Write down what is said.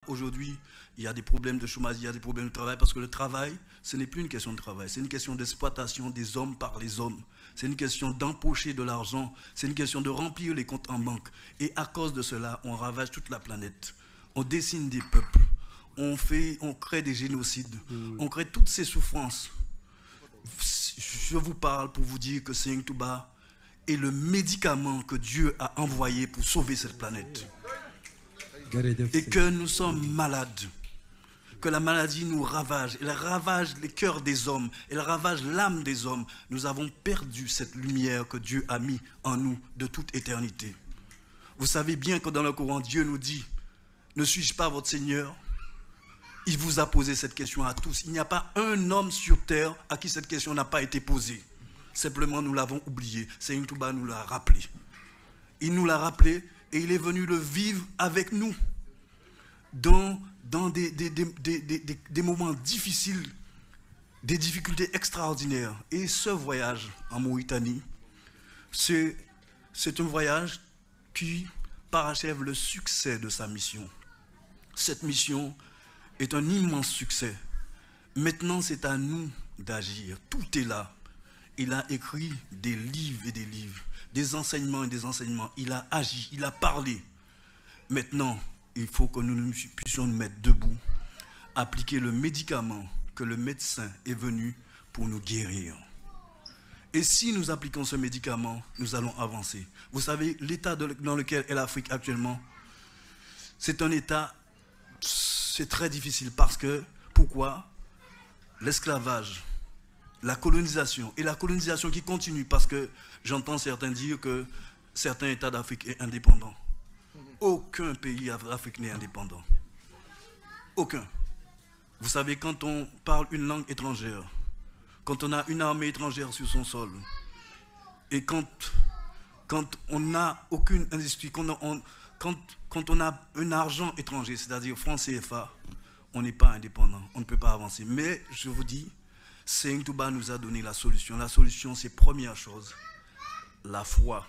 aujourd'hui, il y a des problèmes de chômage, il y a des problèmes de travail, parce que le travail, ce n'est plus une question de travail, c'est une question d'exploitation des hommes par les hommes. C'est une question d'empocher de l'argent, c'est une question de remplir les comptes en banque. Et à cause de cela, on ravage toute la planète. On dessine des peuples, on crée des génocides, on crée toutes ces souffrances. Je vous parle pour vous dire que Seigneur Touba est le médicament que Dieu a envoyé pour sauver cette planète. Et que nous sommes malades, que la maladie nous ravage, elle ravage les cœurs des hommes, elle ravage l'âme des hommes. Nous avons perdu cette lumière que Dieu a mis en nous de toute éternité. Vous savez bien que dans le Coran, Dieu nous dit, ne suis-je pas votre Seigneur? Il vous a posé cette question à tous. Il n'y a pas un homme sur terre à qui cette question n'a pas été posée. Simplement, nous l'avons oublié. Seigneur Touba nous l'a rappelé. Il nous l'a rappelé et il est venu le vivre avec nous dans des moments difficiles, des difficultés extraordinaires. Et ce voyage en Mauritanie, c'est un voyage qui parachève le succès de sa mission. Cette mission est un immense succès. Maintenant, c'est à nous d'agir. Tout est là. Il a écrit des livres et des livres, des enseignements et des enseignements. Il a agi, il a parlé. Maintenant, il faut que nous puissions nous mettre debout, appliquer le médicament que le médecin est venu pour nous guérir. Et si nous appliquons ce médicament, nous allons avancer. Vous savez, l'état dans lequel est l'Afrique actuellement, c'est un état, c'est très difficile parce que, pourquoi? L'esclavage, la colonisation, et la colonisation qui continue parce que j'entends certains dire que certains États d'Afrique sont indépendants. Aucun pays d'Afrique n'est indépendant. Aucun. Vous savez, quand on parle une langue étrangère, quand on a une armée étrangère sur son sol, et quand on n'a aucune industrie, quand on a un argent étranger, c'est-à-dire franc CFA, on n'est pas indépendant, on ne peut pas avancer. Mais je vous dis, Seigneur Touba nous a donné la solution. La solution, c'est première chose, la foi.